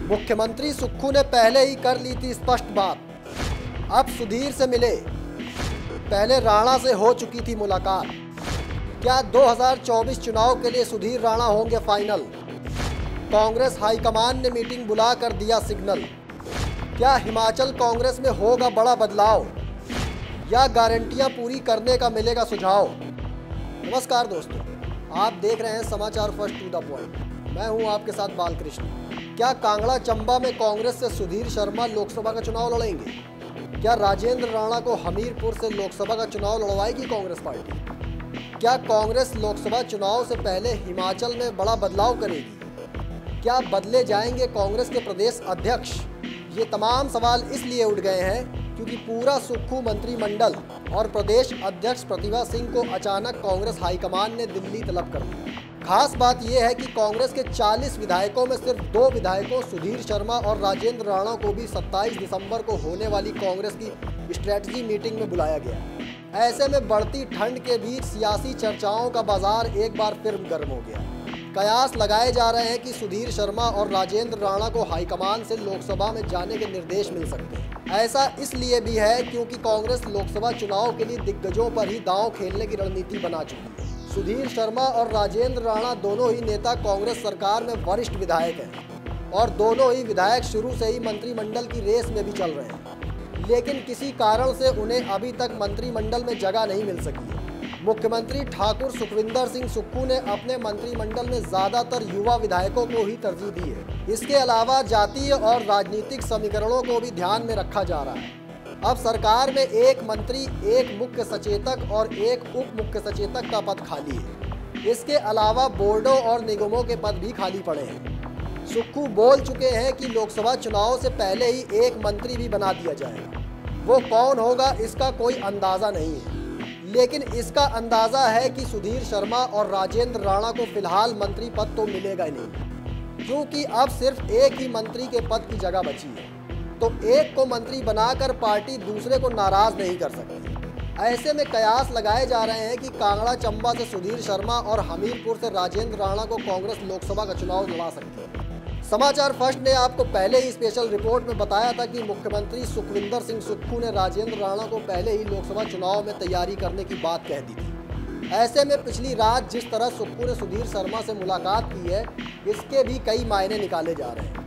मुख्यमंत्री सुक्खू ने पहले ही कर ली थी स्पष्ट बात, अब सुधीर से मिले, पहले राणा से हो चुकी थी मुलाकात। क्या 2024 चुनाव के लिए सुधीर राणा होंगे फाइनल? कांग्रेस हाईकमान ने मीटिंग बुलाकर दिया सिग्नल। क्या हिमाचल कांग्रेस में होगा बड़ा बदलाव या गारंटियां पूरी करने का मिलेगा सुझाव? नमस्कार दोस्तों, आप देख रहे हैं समाचार फर्स्ट टू द पॉइंट। मैं हूं आपके साथ बालकृष्ण। क्या कांगड़ा चंबा में कांग्रेस से सुधीर शर्मा लोकसभा का चुनाव लड़ेंगे? क्या राजेंद्र राणा को हमीरपुर से लोकसभा का चुनाव लड़वाएगी कांग्रेस पार्टी? क्या कांग्रेस लोकसभा चुनाव से पहले हिमाचल में बड़ा बदलाव करेगी? क्या बदले जाएंगे कांग्रेस के प्रदेश अध्यक्ष? ये तमाम सवाल इसलिए उठ गए हैं क्योंकि पूरा सुक्खू मंत्रिमंडल और प्रदेश अध्यक्ष प्रतिभा सिंह को अचानक कांग्रेस हाईकमान ने दिल्ली तलब कर लिया। खास बात यह है कि कांग्रेस के 40 विधायकों में सिर्फ 2 विधायकों सुधीर शर्मा और राजेंद्र राणा को भी 27 दिसंबर को होने वाली कांग्रेस की स्ट्रेटजी मीटिंग में बुलाया गया। ऐसे में बढ़ती ठंड के बीच सियासी चर्चाओं का बाजार एक बार फिर गर्म हो गया। कयास लगाए जा रहे हैं कि सुधीर शर्मा और राजेंद्र राणा को हाईकमान से लोकसभा में जाने के निर्देश मिल सकते हैं। ऐसा इसलिए भी है क्योंकि कांग्रेस लोकसभा चुनाव के लिए दिग्गजों पर ही दांव खेलने की रणनीति बना चुकी है। सुधीर शर्मा और राजेंद्र राणा दोनों ही नेता कांग्रेस सरकार में वरिष्ठ विधायक हैं और दोनों ही विधायक शुरू से ही मंत्रिमंडल की रेस में भी चल रहे हैं, लेकिन किसी कारण से उन्हें अभी तक मंत्रिमंडल में जगह नहीं मिल सकी है। मुख्यमंत्री ठाकुर सुखविंदर सिंह सुक्खू ने अपने मंत्रिमंडल में ज़्यादातर युवा विधायकों को ही तरजीह दी है। इसके अलावा जातीय और राजनीतिक समीकरणों को भी ध्यान में रखा जा रहा है। अब सरकार में एक मंत्री, एक मुख्य सचेतक और एक उप मुख्य सचेतक का पद खाली है। इसके अलावा बोर्डों और निगमों के पद भी खाली पड़े हैं। सुक्खू बोल चुके हैं कि लोकसभा चुनाव से पहले ही एक मंत्री भी बना दिया जाएगा। वो कौन होगा इसका कोई अंदाज़ा नहीं है, लेकिन इसका अंदाज़ा है कि सुधीर शर्मा और राजेंद्र राणा को फिलहाल मंत्री पद तो मिलेगा ही नहीं, क्योंकि अब सिर्फ एक ही मंत्री के पद की जगह बची है। तो एक को मंत्री बनाकर पार्टी दूसरे को नाराज नहीं कर सकती। ऐसे में कयास लगाए जा रहे हैं कि कांगड़ा चंबा से सुधीर शर्मा और हमीरपुर से राजेंद्र राणा को कांग्रेस लोकसभा का चुनाव लड़ा सकती है। समाचार फर्स्ट ने आपको पहले ही स्पेशल रिपोर्ट में बताया था कि मुख्यमंत्री सुखविंदर सिंह सुक्खू ने राजेंद्र राणा को पहले ही लोकसभा चुनाव में तैयारी करने की बात कह दी थी। ऐसे में पिछली रात जिस तरह सुक्खू ने सुधीर शर्मा से मुलाकात की है, इसके भी कई मायने निकाले जा रहे हैं।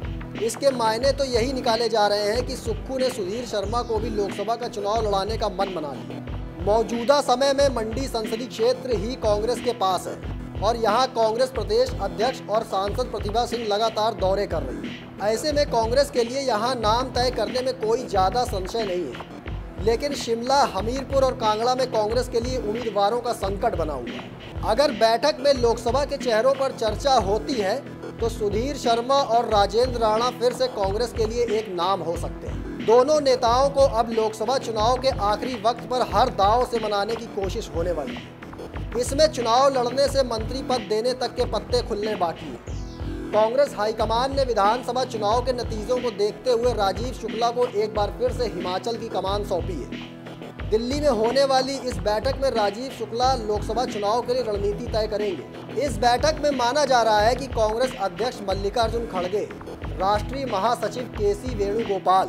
इसके मायने तो यही निकाले जा रहे हैं कि सुक्खू ने सुधीर शर्मा को भी लोकसभा का चुनाव लड़ाने का मन बना लिया। मौजूदा समय में मंडी संसदीय क्षेत्र ही कांग्रेस के पास है और यहाँ कांग्रेस प्रदेश अध्यक्ष और सांसद प्रतिभा सिंह लगातार दौरे कर रही है। ऐसे में कांग्रेस के लिए यहाँ नाम तय करने में कोई ज़्यादा संशय नहीं है, लेकिन शिमला, हमीरपुर और कांगड़ा में कांग्रेस के लिए उम्मीदवारों का संकट बना हुआ है। अगर बैठक में लोकसभा के चेहरों पर चर्चा होती है तो सुधीर शर्मा और राजेंद्र राणा फिर से कांग्रेस के लिए एक नाम हो सकते हैं। दोनों नेताओं को अब लोकसभा चुनाव के आखिरी वक्त पर हर दांव से मनाने की कोशिश होने वाली है। इसमें चुनाव लड़ने से मंत्री पद देने तक के पत्ते खुलने बाकी हैं। कांग्रेस हाईकमान ने विधानसभा चुनाव के नतीजों को देखते हुए राजीव शुक्ला को एक बार फिर से हिमाचल की कमान सौंपी है। दिल्ली में होने वाली इस बैठक में राजीव शुक्ला लोकसभा चुनाव के लिए रणनीति तय करेंगे। इस बैठक में माना जा रहा है कि कांग्रेस अध्यक्ष मल्लिकार्जुन खड़गे, राष्ट्रीय महासचिव केसी वेणुगोपाल,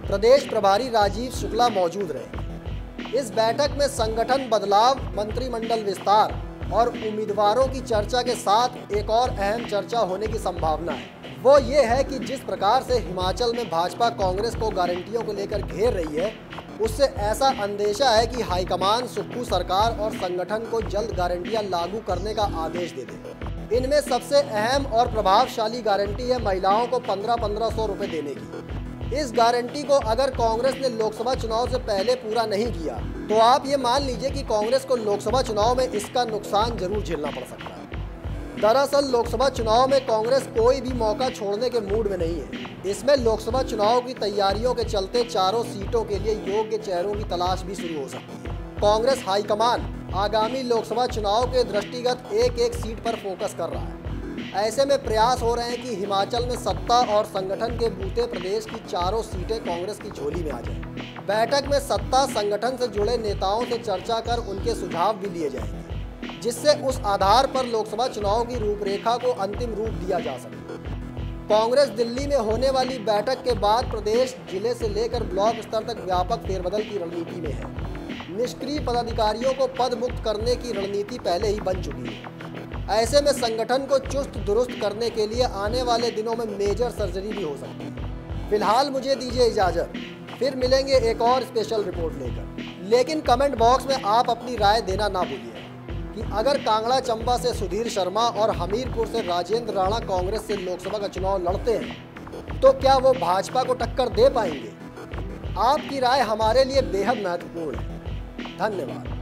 प्रदेश प्रभारी राजीव शुक्ला मौजूद रहे। इस बैठक में संगठन बदलाव, मंत्रिमंडल विस्तार और उम्मीदवारों की चर्चा के साथ एक और अहम चर्चा होने की संभावना है। वो ये है कि जिस प्रकार से हिमाचल में भाजपा कांग्रेस को गारंटियों को लेकर घेर रही है, उससे ऐसा अंदेशा है कि हाईकमान सुक्खू सरकार और संगठन को जल्द गारंटियां लागू करने का आदेश दे दे। इनमें सबसे अहम और प्रभावशाली गारंटी है महिलाओं को 1500 रुपये देने की। इस गारंटी को अगर कांग्रेस ने लोकसभा चुनाव से पहले पूरा नहीं किया तो आप ये मान लीजिए कि कांग्रेस को लोकसभा चुनाव में इसका नुकसान जरूर झेलना पड़ सकता है। दरअसल लोकसभा चुनाव में कांग्रेस कोई भी मौका छोड़ने के मूड में नहीं है। इसमें लोकसभा चुनाव की तैयारियों के चलते चारों सीटों के लिए योग्य चेहरों की तलाश भी शुरू हो सकती है। कांग्रेस हाईकमान आगामी लोकसभा चुनाव के दृष्टिगत एक सीट पर फोकस कर रहा है। ऐसे में प्रयास हो रहे हैं कि हिमाचल में सत्ता और संगठन के बूते प्रदेश की चारों सीटें कांग्रेस की झोली में आ जाएं। बैठक में सत्ता संगठन से जुड़े नेताओं से चर्चा कर उनके सुझाव भी लिए जाएंगे, जिससे उस आधार पर लोकसभा चुनाव की रूपरेखा को अंतिम रूप दिया जा सके। कांग्रेस दिल्ली में होने वाली बैठक के बाद प्रदेश जिले से लेकर ब्लॉक स्तर तक व्यापक फेरबदल की रणनीति में है। निष्क्रिय पदाधिकारियों को पद मुक्त करने की रणनीति पहले ही बन चुकी है। ऐसे में संगठन को चुस्त दुरुस्त करने के लिए आने वाले दिनों में मेजर सर्जरी भी हो सकती है। फिलहाल मुझे दीजिए इजाज़त, फिर मिलेंगे एक और स्पेशल रिपोर्ट लेकर। लेकिन कमेंट बॉक्स में आप अपनी राय देना ना भूलिए कि अगर कांगड़ा चंबा से सुधीर शर्मा और हमीरपुर से राजेंद्र राणा कांग्रेस से लोकसभा का चुनाव लड़ते हैं तो क्या वो भाजपा को टक्कर दे पाएंगे? आपकी राय हमारे लिए बेहद महत्वपूर्ण है। धन्यवाद।